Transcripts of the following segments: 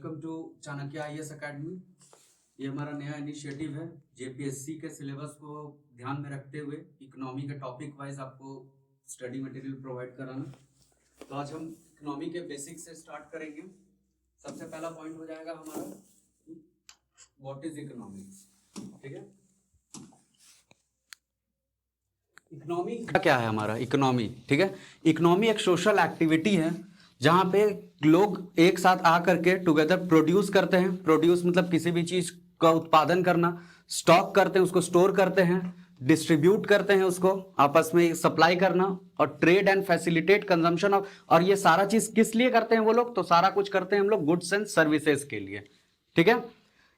Welcome to Chanakya IAS academy. ये हमारा नया इनिशिएटिव है जेपीएससी के सिलेबस को ध्यान में रखते हुए इकोनॉमी के टॉपिक वाइज आपको स्टडी मटेरियल प्रोवाइड कराना। तो आज हम इकोनॉमी के बेसिक से स्टार्ट करेंगे। सबसे पहला पॉइंट हो जाएगा हमारा व्हाट इज इकोनॉमी। ठीक है, इकोनॉमी क्या है हमारा इकोनॉमी। ठीक है, इकोनॉमी एक सोशल एक्टिविटी है जहां पे लोग एक साथ आकर के टुगेदर प्रोड्यूस करते हैं। प्रोड्यूस मतलब किसी भी चीज का उत्पादन करना, स्टॉक करते हैं, उसको स्टोर करते हैं, डिस्ट्रीब्यूट करते हैं, उसको आपस में सप्लाई करना और trade and facilitate consumption of. और ये सारा चीज किस लिए करते हैं वो लोग? तो सारा कुछ करते हैं हम लोग गुड्स एंड सर्विसेज के लिए। ठीक है,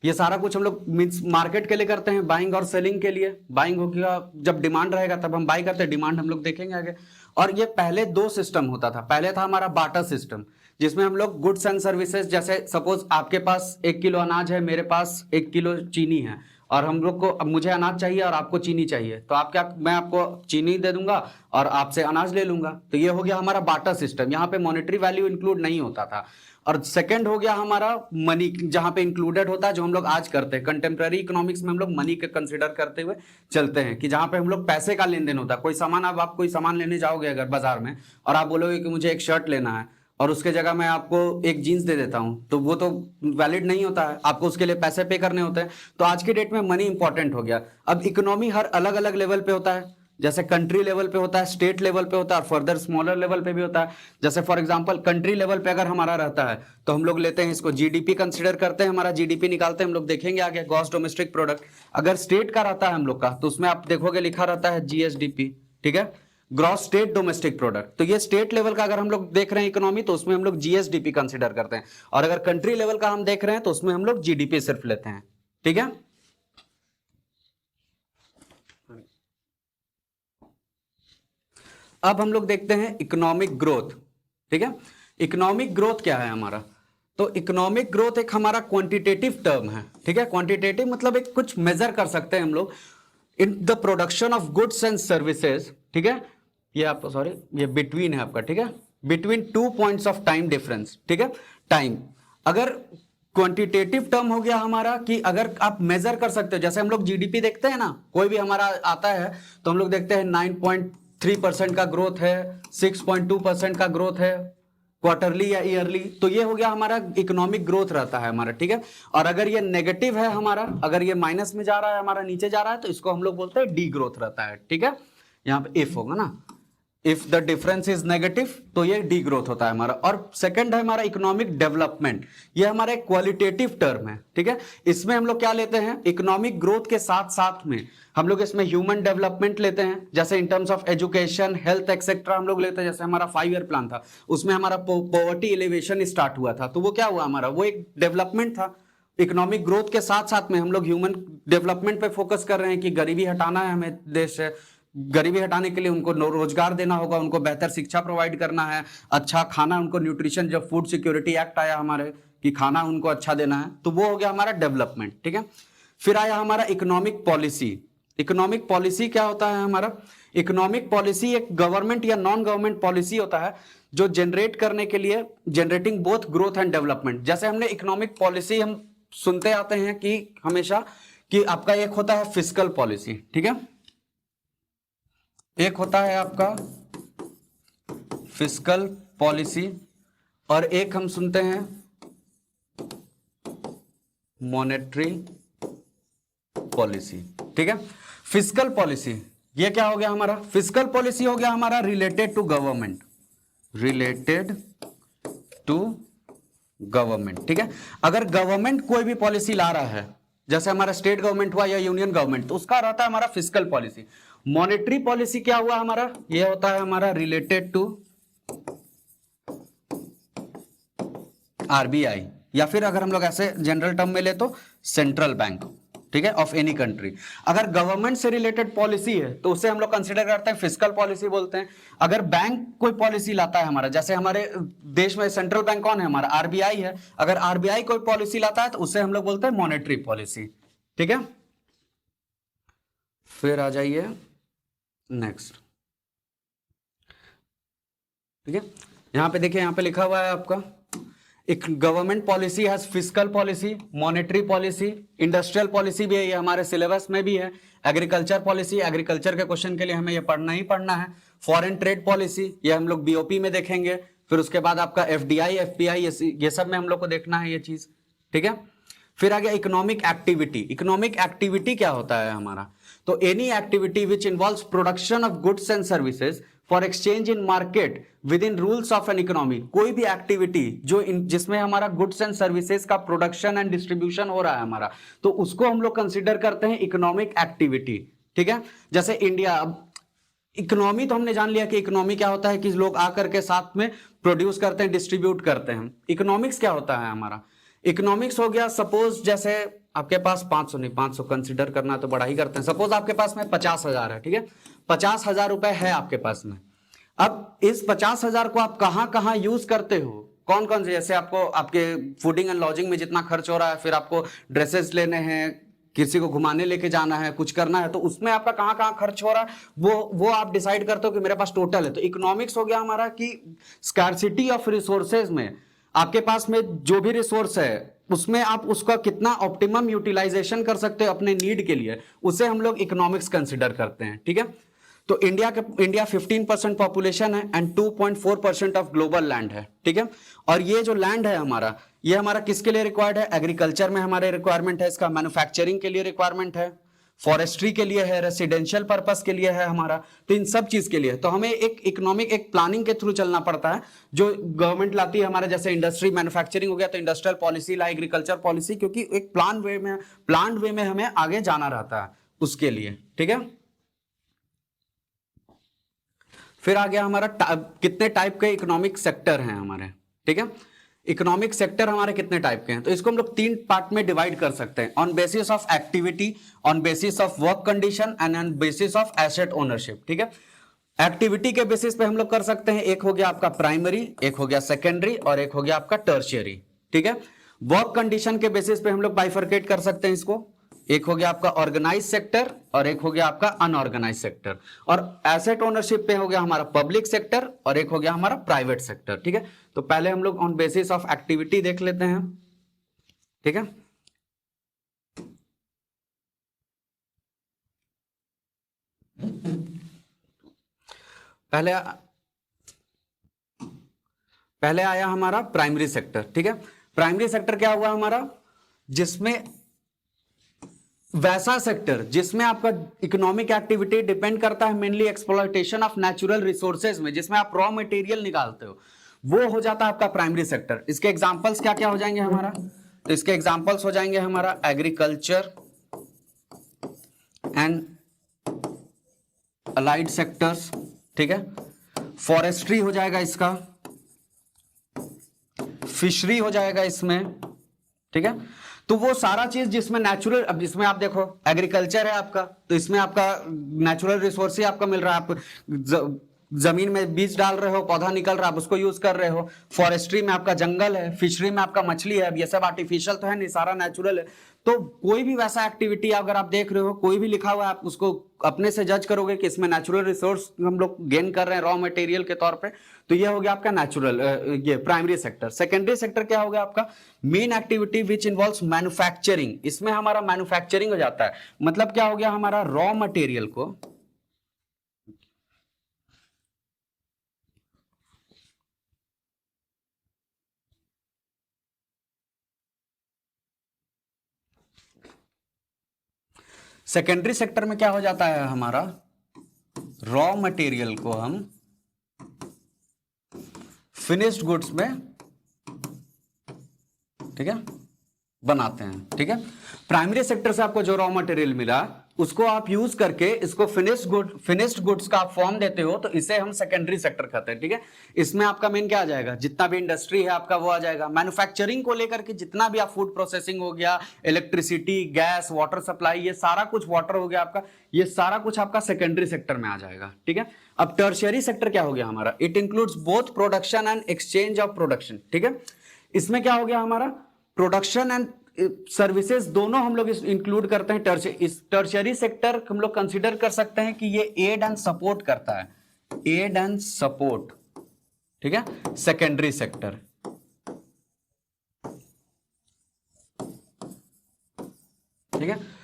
ये सारा कुछ हम लोग मींस मार्केट के लिए करते हैं, बाइंग और सेलिंग के लिए। बाइंग हो गया, जब डिमांड रहेगा तब हम बाई करते हैं, डिमांड हम लोग देखेंगे आगे। और ये पहले दो सिस्टम होता था। पहले था हमारा बार्टर सिस्टम, जिसमें हम लोग गुड्स एंड सर्विसेज, जैसे सपोज आपके पास 1 किलो अनाज है, मेरे पास 1 किलो चीनी है, और हम लोग को, अब मुझे अनाज चाहिए और आपको चीनी चाहिए, तो आप क्या, मैं आपको चीनी दे दूंगा और आपसे अनाज ले लूंगा। तो ये हो गया हमारा बार्टर सिस्टम। यहाँ पे मॉनेटरी वैल्यू इंक्लूड नहीं होता था। और सेकंड हो गया हमारा मनी, जहां पे इंक्लूडेड होता है, जो हम लोग आज करते हैं कंटेम्प्रेरी इकोनॉमिक्स में, हम लोग मनी के कंसिडर करते हुए चलते हैं कि जहां पे हम लोग पैसे का लेन देन होता है। कोई सामान, अब आप कोई सामान लेने जाओगे अगर बाजार में और आप बोलोगे कि मुझे एक शर्ट लेना है और उसके जगह मैं आपको एक जीन्स दे देता हूं, तो वो तो वैलिड नहीं होता है, आपको उसके लिए पैसे पे करने होते हैं। तो आज के डेट में मनी इंपॉर्टेंट हो गया। अब इकोनॉमी हर अलग अलग लेवल पे होता है, जैसे कंट्री लेवल पे होता है, स्टेट लेवल पे होता है, और फर्दर स्मॉलर लेवल पे भी होता है। जैसे फॉर एग्जांपल कंट्री लेवल पे अगर हमारा रहता है तो हम लोग लेते हैं इसको जीडीपी कंसीडर करते हैं, हमारा जीडीपी निकालते हैं, हम लोग देखेंगे आगे ग्रॉस डोमेस्टिक प्रोडक्ट। अगर स्टेट का रहता है हम लोग का, तो उसमें आप देखोगे लिखा रहता है जीएसडीपी। ठीक है, ग्रॉस स्टेट डोमेस्टिक प्रोडक्ट। तो ये स्टेट लेवल का अगर हम लोग देख रहे हैं इकोनॉमी, तो उसमें हम लोग जीएसडीपी कंसीडर करते हैं। और अगर कंट्री लेवल का हम देख रहे हैं तो उसमें हम लोग जीडीपी सिर्फ लेते हैं। ठीक है, अब हम लोग देखते हैं इकोनॉमिक ग्रोथ। ठीक है, इकोनॉमिक ग्रोथ क्या है हमारा? तो इकोनॉमिक ग्रोथ एक हमारा क्वांटिटेटिव टर्म है। ठीक है, क्वांटिटेटिव मतलब एक कुछ मेजर कर सकते हैं हम लोग in the production of goods and services. ठीक है, ये आपको सॉरी ये बिटवीन है आपका। ठीक है, between 2 points of time difference. ठीक है, टाइम। अगर क्वांटिटेटिव टर्म हो गया हमारा कि अगर आप मेजर कर सकते हो, जैसे हम लोग जीडीपी देखते हैं ना, कोई भी हमारा आता है तो हम लोग देखते हैं 9.3% का ग्रोथ है, 6.2% का ग्रोथ है क्वार्टरली या ईयरली। तो ये हो गया हमारा इकोनॉमिक ग्रोथ रहता है हमारा। ठीक है, और अगर ये नेगेटिव है हमारा, अगर ये माइनस में जा रहा है हमारा, नीचे जा रहा है, तो इसको हम लोग बोलते हैं डी ग्रोथ रहता है। ठीक है, यहां पे इफ होगा ना, if the difference is negative तो ये डी ग्रोथ होता है हमारा। और सेकंड है हमारा इकोनॉमिक डेवलपमेंट, ये हमारा एक क्वालिटेटिव टर्म है। ठीक है, इसमें हम लोग क्या लेते हैं, इकोनॉमिक ग्रोथ के साथ साथ में हम लोग इसमें ह्यूमन डेवलपमेंट लेते हैं, जैसे in terms of education, health etcetera हम लोग लेते हैं। जैसे हमारा 5 ईयर प्लान था, उसमें हमारा पॉवर्टी एलिवेशन स्टार्ट हुआ था, तो वो क्या हुआ हमारा, वो एक डेवलपमेंट था। इकोनॉमिक ग्रोथ के साथ साथ में हम लोग ह्यूमन डेवलपमेंट पे फोकस कर रहे हैं कि गरीबी हटाना है हमें देश से। गरीबी हटाने के लिए उनको रोजगार देना होगा, उनको बेहतर शिक्षा प्रोवाइड करना है, अच्छा खाना, उनको न्यूट्रिशन, जब फूड सिक्योरिटी एक्ट आया हमारे कि खाना उनको अच्छा देना है, तो वो हो गया हमारा डेवलपमेंट। ठीक है, फिर आया हमारा इकोनॉमिक पॉलिसी। इकोनॉमिक पॉलिसी क्या होता है हमारा? इकोनॉमिक पॉलिसी एक गवर्नमेंट या नॉन गवर्नमेंट पॉलिसी होता है जो जनरेट करने के लिए, generating both growth and development. जैसे हमने इकोनॉमिक पॉलिसी हम सुनते आते हैं कि हमेशा कि आपका एक होता है फिस्कल पॉलिसी। ठीक है, एक होता है आपका फिस्कल पॉलिसी और एक हम सुनते हैं मॉनेटरी पॉलिसी। ठीक है, फिस्कल पॉलिसी ये क्या हो गया हमारा? फिस्कल पॉलिसी हो गया हमारा related to government, related to government. ठीक है, अगर गवर्नमेंट कोई भी पॉलिसी ला रहा है, जैसे हमारा स्टेट गवर्नमेंट हुआ या यूनियन गवर्नमेंट, तो उसका रहता है हमारा फिस्कल पॉलिसी। मॉनेटरी पॉलिसी क्या हुआ हमारा? ये होता है हमारा रिलेटेड टू आरबीआई, या फिर अगर हम लोग ऐसे जनरल टर्म में ले तो सेंट्रल बैंक। ठीक है, ऑफ एनी कंट्री। अगर गवर्नमेंट से रिलेटेड पॉलिसी है तो उसे हम लोग कंसीडर करते हैं फिस्कल पॉलिसी बोलते हैं। अगर बैंक कोई पॉलिसी लाता है हमारा, जैसे हमारे देश में सेंट्रल बैंक कौन है हमारा? आरबीआई है। अगर आरबीआई कोई पॉलिसी लाता है तो उसे हम लोग बोलते हैं मॉनेटरी पॉलिसी। ठीक है, फिर आ जाइए नेक्स्ट। ठीक है, यहां पे देखिए, यहां पे लिखा हुआ है आपका एक government policy has fiscal policy, monetary policy, industrial policy भी है, ये हमारे सिलेबस में भी है। एग्रीकल्चर पॉलिसी, एग्रीकल्चर के क्वेश्चन के लिए हमें ये पढ़ना ही पढ़ना है। फॉरेन ट्रेड पॉलिसी, ये हम लोग बीओपी में देखेंगे। फिर उसके बाद आपका एफडीआई, एफपीआई, ये सब में हम लोग को देखना है ये चीज, ठीक है। फिर आ गया इकोनॉमिक एक्टिविटी। इकोनॉमिक एक्टिविटी क्या होता है हमारा? तो any activity which involves production of goods and services for exchange in market with in rules of an economy. कोई भी एक्टिविटी जो जिसमें हमारा गुड्स एंड सर्विसेज का प्रोडक्शन एंड डिस्ट्रीब्यूशन हो रहा है हमारा, तो उसको हम लोग कंसिडर करते हैं इकोनॉमिक एक्टिविटी, ठीक है। जैसे इंडिया, अब इकोनॉमी तो हमने जान लिया कि इकोनॉमी क्या होता है कि लोग आकर के साथ में प्रोड्यूस करते हैं, डिस्ट्रीब्यूट करते हैं। इकोनॉमिक्स क्या होता है हमारा? इकोनॉमिक्स हो गया, सपोज जैसे आपके पास 500 नहीं, 500 कंसिडर करना तो बड़ा ही करते हैं। सपोज आपके पास में 50,000 है, ठीक है, 50,000 रुपए है आपके पास में। अब इस 50,000 को आप कहां कहां यूज करते हो, कौन कौन से, जैसे आपको आपके फूडिंग एंड लॉजिंग में जितना खर्च हो रहा है, फिर आपको ड्रेसेस लेने हैं, किसी को घुमाने लेके जाना है, कुछ करना है, तो उसमें आपका कहां कहां खर्च हो रहा है वो आप डिसाइड करते हो कि मेरे पास टोटल है। तो इकोनॉमिक्स हो गया हमारा कि स्कार्सिटी ऑफ रिसोर्सेज में आपके पास में जो भी रिसोर्स है उसमें आप उसका कितना ऑप्टिमम यूटिलाइजेशन कर सकते हो अपने नीड के लिए, उसे हम लोग इकोनॉमिक्स कंसिडर करते हैं, ठीक है। तो इंडिया 15% पॉपुलेशन है एंड 2.4% ऑफ ग्लोबल लैंड है, ठीक है। और ये जो लैंड है हमारा, ये हमारा किसके लिए रिक्वायर्ड है? एग्रीकल्चर में हमारे रिक्वायरमेंट है इसका, मैन्युफैक्चरिंग के लिए रिक्वायरमेंट है, फॉरेस्ट्री के लिए है, रेसिडेंशियल पर्पस के लिए है हमारा, तो इन सब चीज के लिए तो हमें एक इकोनॉमिक एक प्लानिंग के थ्रू चलना पड़ता है जो गवर्नमेंट लाती है हमारे। जैसे इंडस्ट्री मैन्युफैक्चरिंग हो गया तो इंडस्ट्रियल पॉलिसी ला, एग्रीकल्चर पॉलिसी, क्योंकि एक प्लान वे में हमें आगे जाना रहता है उसके लिए, ठीक है। फिर आ गया हमारा कितने टाइप के इकोनॉमिक सेक्टर हैं हमारे, ठीक है। इकोनॉमिक सेक्टर हमारे कितने टाइप के हैं, तो इसको हम लोग 3 पार्ट में डिवाइड कर सकते हैं, on basis of activity, on basis of work condition and on basis of asset ownership, ठीक है। एक्टिविटी के बेसिस पे हम लोग कर सकते हैं, एक हो गया आपका प्राइमरी, एक हो गया सेकेंडरी और एक हो गया आपका टर्शियरी, ठीक है। वर्क कंडीशन के बेसिस पे हम लोग बाइफरकेट कर सकते हैं इसको, एक हो गया आपका ऑर्गेनाइज सेक्टर और एक हो गया आपका अनऑर्गेनाइज सेक्टर, और एसेट ओनरशिप पे हो गया हमारा पब्लिक सेक्टर और एक हो गया हमारा प्राइवेट सेक्टर, ठीक है। तो पहले हम लोग ऑन बेसिस ऑफ एक्टिविटी देख लेते हैं, ठीक है। पहले आया हमारा प्राइमरी सेक्टर, ठीक है। प्राइमरी सेक्टर क्या हुआ हमारा? जिसमें वैसा सेक्टर जिसमें आपका इकोनॉमिक एक्टिविटी डिपेंड करता है mainly exploitation of natural resources में, जिसमें आप रॉ मटेरियल निकालते हो, वो हो जाता है आपका प्राइमरी सेक्टर। इसके एग्जांपल्स क्या क्या हो जाएंगे हमारा? तो इसके एग्जांपल्स हो जाएंगे हमारा एग्रीकल्चर एंड अलाइड सेक्टर्स, ठीक है। फॉरेस्ट्री हो जाएगा इसका, फिशरी हो जाएगा इसमें, ठीक है। तो वो सारा चीज जिसमें नेचुरल, अब इसमें आप देखो एग्रीकल्चर है आपका, तो इसमें आपका नेचुरल रिसोर्स ही आपका मिल रहा है, आप जमीन में बीज डाल रहे हो, पौधा निकल रहा है, आप उसको यूज कर रहे हो। फॉरेस्ट्री में आपका जंगल है, फिशरी में आपका मछली है, अब ये सब आर्टिफिशियल तो है नहीं, सारा नेचुरल है। तो कोई भी वैसा एक्टिविटी अगर आप देख रहे हो, कोई भी लिखा हुआ है, आप उसको अपने से जज करोगे कि इसमें नेचुरल रिसोर्स हम लोग गेन कर रहे हैं रॉ मटेरियल के तौर पे, तो ये हो गया आपका नेचुरल, ये प्राइमरी सेक्टर। सेकेंडरी सेक्टर क्या हो गया आपका? Main activity which involves manufacturing, इसमें हमारा मैन्युफैक्चरिंग हो जाता है। मतलब क्या हो गया हमारा? रॉ मटेरियल को सेकेंडरी सेक्टर में क्या हो जाता है हमारा? रॉ मटेरियल को हम फिनिश्ड गुड्स में, ठीक है, बनाते हैं, ठीक है। प्राइमरी सेक्टर से आपको जो रॉ मटेरियल मिला उसको आप यूज करके इसको फिनिश्ड गुड्स का आप फॉर्म देते हो, तो इसे हम सेकेंडरी सेक्टर कहते हैं, ठीक है। इसमें आपका मेन क्या आ जाएगा? जितना भी इंडस्ट्री है आपका वो आ जाएगा। मैन्युफैक्चरिंग को लेकर के जितना भी आप फूड प्रोसेसिंग हो गया, इलेक्ट्रिसिटी, गैस, वाटर सप्लाई, ये सारा कुछ, वाटर हो गया आपका, ये सारा कुछ आपका सेकेंडरी सेक्टर में आ जाएगा, ठीक है। अब टर्शियरी सेक्टर क्या हो गया हमारा? It includes both production and exchange of production, ठीक है। इसमें क्या हो गया हमारा? प्रोडक्शन एंड सर्विसेज दोनों हम लोग इंक्लूड करते हैं। इस टर्शियरी सेक्टर हम लोग कंसीडर कर सकते हैं कि ये एड एंड सपोर्ट करता है, एड एंड सपोर्ट, ठीक है, सेकेंडरी सेक्टर। ठीक है।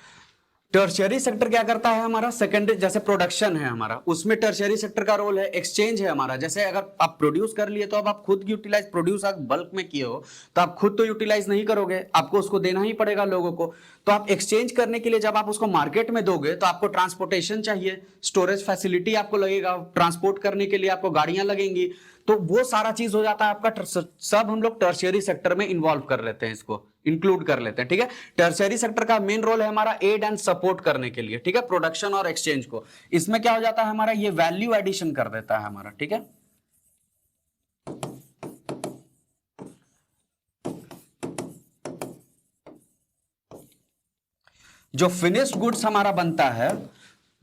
टर्शियरी सेक्टर क्या करता है हमारा, सेकेंडरी जैसे प्रोडक्शन है हमारा, उसमें टर्शियरी सेक्टर का रोल है, एक्सचेंज है हमारा, जैसे अगर आप प्रोड्यूस कर लिए तो अब आप खुद यूटिलाइज, प्रोड्यूस आप बल्क में किए हो तो आप खुद तो यूटिलाइज नहीं करोगे, आपको उसको देना ही पड़ेगा लोगों को। तो आप एक्सचेंज करने के लिए जब आप उसको मार्केट में दोगे तो आपको ट्रांसपोर्टेशन चाहिए, स्टोरेज फैसिलिटी आपको लगेगा, ट्रांसपोर्ट करने के लिए आपको गाड़ियां लगेंगी, तो वो सारा चीज हो जाता है आपका, सब हम लोग टर्शियरी सेक्टर में इन्वॉल्व कर लेते हैं, इसको इंक्लूड कर लेते हैं, ठीक है। टर्शियरी सेक्टर का मेन रोल है हमारा एड एंड सपोर्ट करने के लिए, ठीक है, प्रोडक्शन और एक्सचेंज को। इसमें क्या हो जाता है हमारा, ये वैल्यू एडिशन कर देता है हमारा, ठीक है। जो फिनिश्ड गुड्स हमारा बनता है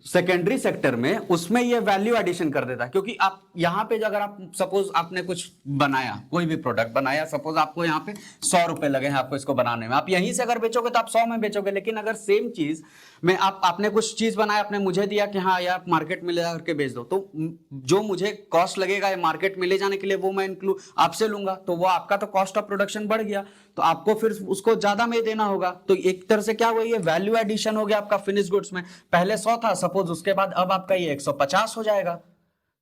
सेकेंडरी सेक्टर में, उसमें ये वैल्यू एडिशन कर देता है, क्योंकि आप यहां पे अगर आप सपोज आपने कुछ बनाया, कोई भी प्रोडक्ट बनाया, सपोज आपको यहाँ पे 100 रुपए लगे हैं आपको इसको बनाने में, आप यहीं से अगर बेचोगे तो आप 100 में बेचोगे, लेकिन अगर सेम चीज में आपने कुछ चीज बनाया, आपने मुझे दिया कि हाँ यार मार्केट में ले जाकर बेच दो, तो जो मुझे कॉस्ट लगेगा मार्केट में ले जाने के लिए वो मैं इंक्लूड आपसे लूंगा, तो वो आपका तो कॉस्ट ऑफ प्रोडक्शन बढ़ गया, तो आपको फिर उसको ज्यादा में देना होगा। तो एक तरह से क्या हुआ, ये वैल्यू एडिशन हो गया आपका फिनिश गुड्स में। पहले 100 था सपोज, उसके बाद अब आपका ये 150 हो जाएगा।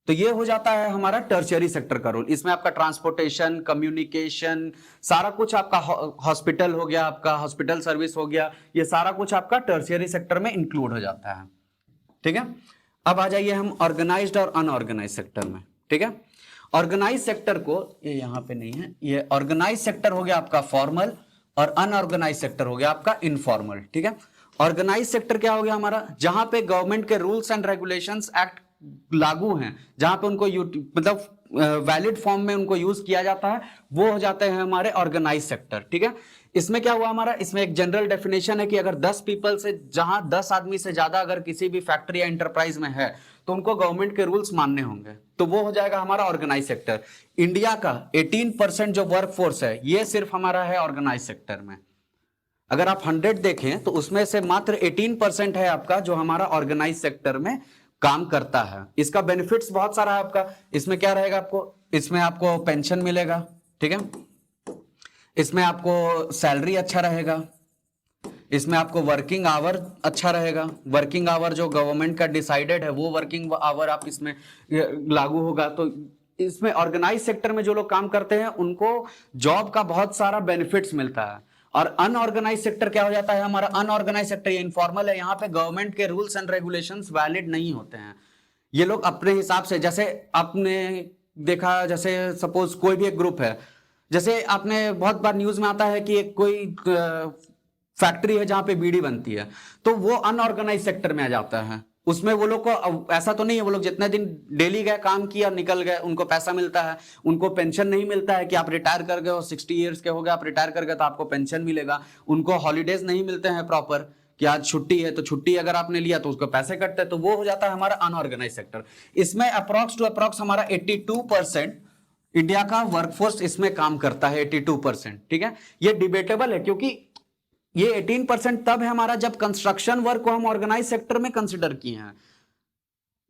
तो ये हो जाता है हमारा टर्शियरी सेक्टर का रोल। इसमें आपका ट्रांसपोर्टेशन, कम्युनिकेशन, सारा कुछ आपका, हॉस्पिटल हो गया, आपका हॉस्पिटल सर्विस हो गया, ये सारा कुछ आपका टर्शियरी सेक्टर में इंक्लूड हो जाता है, ठीक है। अब आ जाइए हम ऑर्गेनाइज्ड और अनऑर्गेनाइज्ड सेक्टर में, ठीक है। ऑर्गेनाइज सेक्टर को, ये यहां पे नहीं है, ये ऑर्गेनाइज सेक्टर हो गया आपका फॉर्मल और अनऑर्गेनाइज सेक्टर हो गया आपका इनफॉर्मल, ठीक है। ऑर्गेनाइज सेक्टर क्या हो गया हमारा, जहां पे गवर्नमेंट के रूल्स एंड रेगुलेशंस एक्ट लागू हैं, जहां पे उनको मतलब वैलिड फॉर्म में उनको यूज किया जाता है, वो हो जाते हैं हमारे ऑर्गेनाइज सेक्टर, ठीक है। इसमें क्या हुआ हमारा, इसमें एक जनरल डेफिनेशन है कि अगर 10 पीपल से, जहां 10 आदमी से ज्यादा अगर किसी भी फैक्ट्री या एंटरप्राइज में है तो उनको गवर्नमेंट के रूल्स मानने होंगे, तो वो हो जाएगा हमारा ऑर्गेनाइज सेक्टर। इंडिया का 18% जो वर्क फोर्स है ये सिर्फ हमारा है ऑर्गेनाइज सेक्टर में। अगर आप 100 देखें तो उसमें से मात्र 18% है आपका जो हमारा ऑर्गेनाइज सेक्टर में काम करता है। इसका बेनिफिट्स बहुत सारा है आपका। इसमें क्या रहेगा आपको, इसमें आपको पेंशन मिलेगा, ठीक है, इसमें आपको सैलरी अच्छा रहेगा, इसमें आपको वर्किंग आवर अच्छा रहेगा, वर्किंग आवर जो गवर्नमेंट का डिसाइडेड है वो वर्किंग आवर आप इसमें लागू होगा। तो इसमें ऑर्गेनाइज सेक्टर में जो लोग काम करते हैं उनको जॉब का बहुत सारा बेनिफिट्स मिलता है। और अनऑर्गेनाइज सेक्टर क्या हो जाता है हमारा, अनऑर्गेनाइज सेक्टर ये इनफॉर्मल है, यहाँ पे गवर्नमेंट के रूल्स एंड रेगुलेशंस वैलिड नहीं होते हैं। ये लोग अपने हिसाब से, जैसे आपने देखा, जैसे सपोज कोई भी एक ग्रुप है, जैसे आपने बहुत बार न्यूज में आता है कि एक कोई फैक्ट्री है जहां पे बीड़ी बनती है, तो वो अनऑर्गेनाइज सेक्टर में आ जाता है। उसमें वो लोग को ऐसा तो नहीं है, वो लोग जितने दिन डेली गए काम किया निकल गए, उनको पैसा मिलता है, उनको पेंशन नहीं मिलता है कि आप रिटायर कर गए हो, 60 ईयर्स के हो गए, आप रिटायर कर गए तो आपको पेंशन मिलेगा। उनको हॉलीडेज नहीं मिलते हैं प्रॉपर, कि आज छुट्टी है तो छुट्टी अगर आपने लिया तो उसको पैसे कटते हैं, तो वो हो जाता है हमारा अनऑर्गेनाइज सेक्टर। इसमें अप्रॉक्स टू अप्रॉक्स हमारा 82% इंडिया का वर्कफोर्स इसमें काम करता है, 82%, ठीक है। ये डिबेटेबल है क्योंकि ये 18% तब है हमारा जब कंस्ट्रक्शन वर्क को हम ऑर्गेनाइज सेक्टर में कंसिडर किए हैं।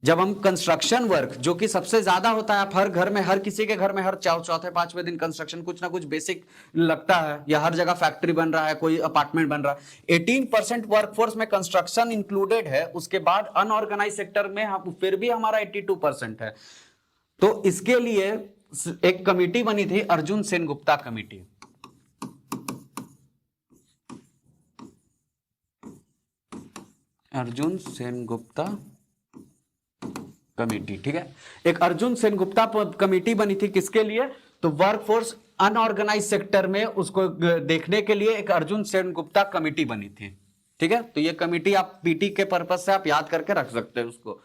जब हम कंस्ट्रक्शन वर्क, जो कि सबसे ज्यादा होता है, आप हर घर में, हर किसी के घर में हर चौथे पांचवें दिन कंस्ट्रक्शन कुछ ना कुछ बेसिक लगता है, या हर जगह फैक्ट्री बन रहा है, कोई अपार्टमेंट बन रहा है, 18% वर्कफोर्स में कंस्ट्रक्शन इंक्लूडेड है। उसके बाद अनऑर्गेनाइज सेक्टर में फिर भी हमारा 82% है। तो इसके लिए एक कमिटी बनी थी, अर्जुन सेनगुप्ता कमिटी। अर्जुन सेनगुप्ता कमेटी, ठीक है। एक अर्जुन सेनगुप्ता कमेटी बनी थी, किसके लिए, तो वर्कफोर्स अनऑर्गेनाइज सेक्टर में उसको देखने के लिए एक अर्जुन सेनगुप्ता कमेटी बनी थी, ठीक है। तो ये कमेटी आप पीटी के पर्पस से आप याद करके रख सकते हैं उसको।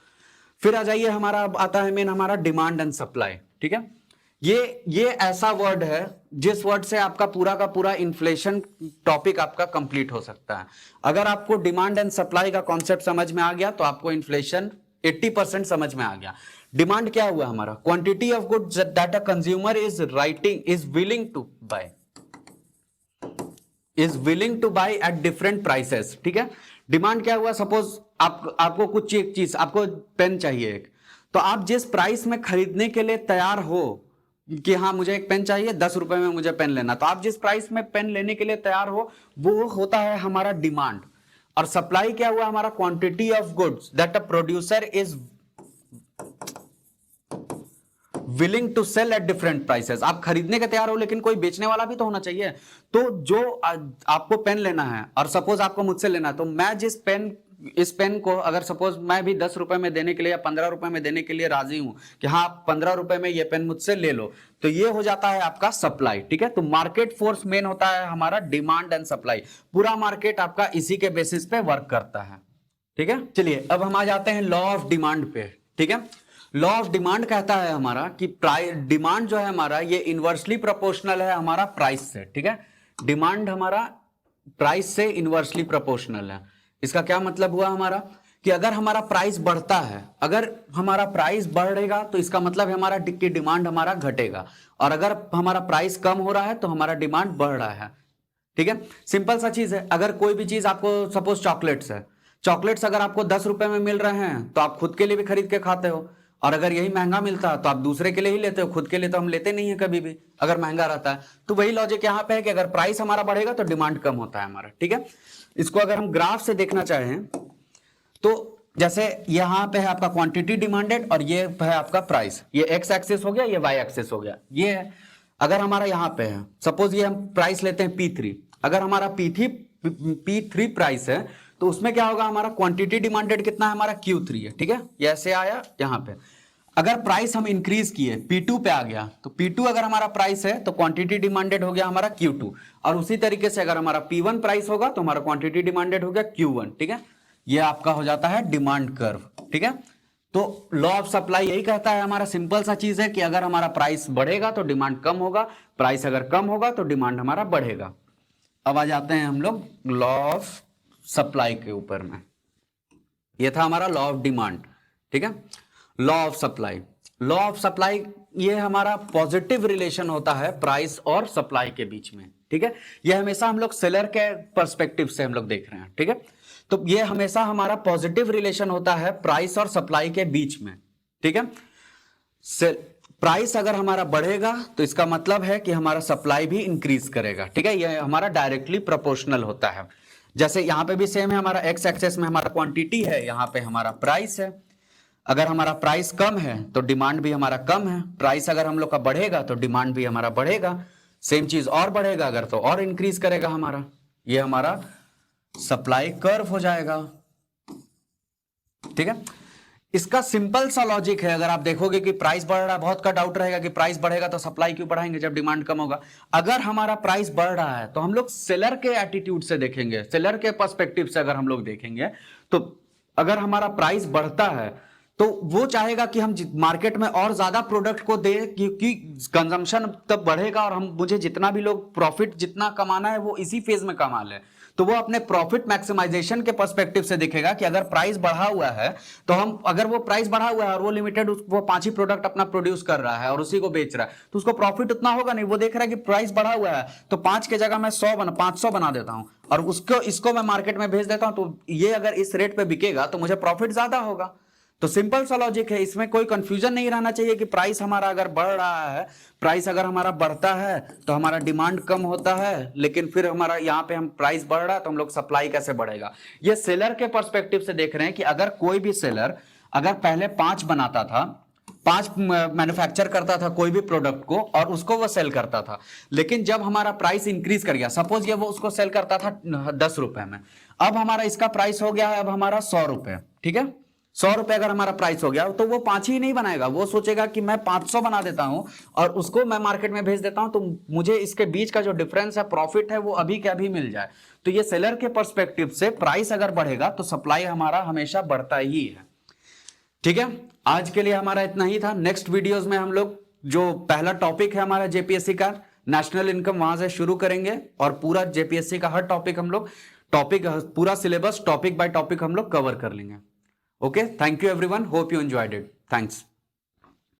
फिर आ जाइए, हमारा आता है मेन हमारा डिमांड एंड सप्लाई, ठीक है। ये ऐसा वर्ड है जिस वर्ड से आपका पूरा का पूरा इन्फ्लेशन टॉपिक आपका कंप्लीट हो सकता है। अगर आपको डिमांड एंड सप्लाई का कॉन्सेप्ट समझ में आ गया तो आपको इन्फ्लेशन 80% समझ में आ गया। डिमांड क्या हुआ हमारा, quantity of goods that a consumer is willing to buy at different prices, ठीक है। डिमांड क्या हुआ, सपोज आपको कुछ एक चीज, आपको पेन चाहिए एक, तो आप जिस प्राइस में खरीदने के लिए तैयार हो कि हाँ मुझे एक पेन चाहिए, 10 रुपए में मुझे पेन लेना, तो आप जिस प्राइस में पेन लेने के लिए तैयार हो वो होता है हमारा डिमांड। और सप्लाई क्या हुआ हमारा, quantity of goods that a producer is willing to sell at different prices. आप खरीदने के तैयार हो लेकिन कोई बेचने वाला भी तो होना चाहिए। तो जो आपको पेन लेना है और सपोज आपको मुझसे लेना है, तो मैं इस पेन को अगर सपोज मैं भी 10 रुपए में देने के लिए या 15 रुपए में देने के लिए राजी हूं कि हाँ आप 15 रुपए में ये पेन मुझसे ले लो, तो ये हो जाता है आपका सप्लाई। ठीक है, तो मार्केट फोर्स मेन होता है हमारा डिमांड एंड सप्लाई। पूरा मार्केट आपका इसी के बेसिस पे वर्क करता है। ठीक है, चलिए अब हम आ जाते हैं लॉ ऑफ डिमांड पे। ठीक है, लॉ ऑफ डिमांड कहता है हमारा कि डिमांड जो है हमारा ये इनवर्सली प्रोपोर्शनल है हमारा प्राइस से। ठीक है, डिमांड हमारा प्राइस से इनवर्सली प्रोपोर्शनल है। इसका क्या मतलब हुआ हमारा कि अगर हमारा प्राइस बढ़ता है, अगर हमारा प्राइस बढ़ेगा तो इसका मतलब है हमारा डिमांड हमारा घटेगा, और अगर हमारा प्राइस कम हो रहा है तो हमारा डिमांड बढ़ रहा है। ठीक है, सिंपल सा चीज है। अगर कोई भी चीज आपको सपोज चॉकलेट्स है, चॉकलेट्स अगर आपको 10 रुपए में मिल रहे हैं तो आप खुद के लिए भी खरीद के खाते हो, और अगर यही महंगा मिलता है तो आप दूसरे के लिए ही लेते हो, खुद के लिए तो हम लेते नहीं है कभी भी अगर महंगा रहता है। तो वही लॉजिक यहाँ पे है कि अगर प्राइस हमारा बढ़ेगा तो डिमांड कम होता है हमारा। ठीक है, इसको अगर हम ग्राफ से देखना चाहें तो जैसे यहाँ पे है आपका क्वांटिटी डिमांडेड और ये है आपका प्राइस, ये एक्स एक्सिस हो गया, ये वाई एक्सिस हो गया। ये है अगर हमारा यहाँ पे है सपोज ये हम प्राइस लेते हैं P3, अगर हमारा P3 प्राइस है तो उसमें क्या होगा हमारा क्वांटिटी डिमांडेड कितना है हमारा Q3 है। ठीक है, ये ऐसे आया यहाँ पे। अगर प्राइस हम इंक्रीज किए P2 पे आ गया, तो P2 अगर हमारा प्राइस है तो क्वांटिटी डिमांडेड हो गया हमारा Q2, और उसी तरीके से अगर हमारा P1 प्राइस होगा तो हमारा क्वांटिटी डिमांडेड हो गया Q1। ठीक है, ये आपका हो जाता है डिमांड कर्व। ठीक है, तो लॉ ऑफ सप्लाई यही कहता है हमारा, सिंपल सा चीज है कि अगर हमारा प्राइस बढ़ेगा तो डिमांड कम होगा, प्राइस अगर कम होगा तो डिमांड हमारा बढ़ेगा। अब आ जाते हैं हम लोग लॉ ऑफ सप्लाई के ऊपर में। ये था हमारा लॉ ऑफ डिमांड। ठीक है, law of supply, law of supply ये हमारा पॉजिटिव रिलेशन होता है प्राइस और सप्लाई के बीच में। ठीक है, ये हमेशा हम लोग सेलर के पर्सपेक्टिव से हम लोग देख रहे हैं। ठीक है, तो ये हमेशा हमारा पॉजिटिव रिलेशन होता है प्राइस और सप्लाई के बीच में। ठीक है, प्राइस अगर हमारा बढ़ेगा तो इसका मतलब है कि हमारा सप्लाई भी इंक्रीज करेगा। ठीक है, ये हमारा डायरेक्टली प्रोपोर्शनल होता है। जैसे यहां पे भी सेम है, हमारा एक्स एक्सेस में हमारा क्वांटिटी है, यहां पे हमारा प्राइस है। अगर हमारा प्राइस कम है तो डिमांड भी हमारा कम है, प्राइस अगर हम लोग का बढ़ेगा तो डिमांड भी हमारा बढ़ेगा। सेम चीज और बढ़ेगा अगर तो और इंक्रीज करेगा हमारा, ये हमारा सप्लाई कर्व हो जाएगा। ठीक है, इसका सिंपल सा लॉजिक है। अगर आप देखोगे कि प्राइस बढ़ रहा है, बहुत का डाउट रहेगा कि प्राइस बढ़ेगा तो सप्लाई क्यों बढ़ाएंगे जब डिमांड कम होगा। अगर हमारा प्राइस बढ़ रहा है तो हम लोग सेलर के एटीट्यूड से देखेंगे, सेलर के पर्सपेक्टिव से अगर हम लोग देखेंगे तो अगर हमारा प्राइस बढ़ता है तो वो चाहेगा कि हम मार्केट में और ज्यादा प्रोडक्ट को दे, क्योंकि कंजम्पशन तब बढ़ेगा और हम मुझे जितना भी लोग प्रॉफिट जितना कमाना है वो इसी फेज में कमा ले। तो वो अपने प्रॉफिट मैक्सिमाइजेशन के पर्सपेक्टिव से देखेगा कि अगर प्राइस बढ़ा हुआ है तो हम, अगर वो प्राइस बढ़ा हुआ है और वो लिमिटेड वो 5 ही प्रोडक्ट अपना प्रोड्यूस कर रहा है और उसी को बेच रहा है, तो उसको प्रॉफिट उतना होगा नहीं। वो देख रहा है कि प्राइस बढ़ा हुआ है तो 5 के जगह मैं 500 बना देता हूं और इसको मैं मार्केट में भेज देता हूं, तो ये अगर इस रेट पे बिकेगा तो मुझे प्रॉफिट ज्यादा होगा। तो सिंपल सा लॉजिक है, इसमें कोई कंफ्यूजन नहीं रहना चाहिए कि प्राइस हमारा अगर बढ़ रहा है, प्राइस अगर हमारा बढ़ता है तो हमारा डिमांड कम होता है, लेकिन फिर हमारा यहाँ पे हम प्राइस बढ़ रहा है तो हम लोग सप्लाई कैसे बढ़ेगा। ये सेलर के पर्सपेक्टिव से देख रहे हैं कि अगर कोई भी सेलर अगर पहले 5 बनाता था, 5 मैन्युफैक्चर करता था कोई भी प्रोडक्ट को और उसको वो सेल करता था, लेकिन जब हमारा प्राइस इंक्रीज कर गया, सपोज ये वो उसको सेल करता था 10 रुपए में, अब हमारा इसका प्राइस हो गया है अब हमारा 100 रुपए। ठीक है, 100 रुपए अगर हमारा प्राइस हो गया तो वो 5 ही नहीं बनाएगा, वो सोचेगा कि मैं 500 बना देता हूं और उसको मैं मार्केट में भेज देता हूं, तो मुझे इसके बीच का जो डिफरेंस है, प्रॉफिट है, वो अभी के अभी मिल जाए। तो ये सेलर के पर्सपेक्टिव से प्राइस अगर बढ़ेगा तो सप्लाई हमारा हमेशा बढ़ता ही है। ठीक है, आज के लिए हमारा इतना ही था। नेक्स्ट वीडियोज में हम लोग जो पहला टॉपिक है हमारा जेपीएससी का नेशनल इनकम, वहां से शुरू करेंगे और पूरा जेपीएससी का हर टॉपिक हम लोग पूरा सिलेबस टॉपिक बाय टॉपिक हम लोग कवर कर लेंगे। Okay, thank you everyone. Hope you enjoyed it. Thanks.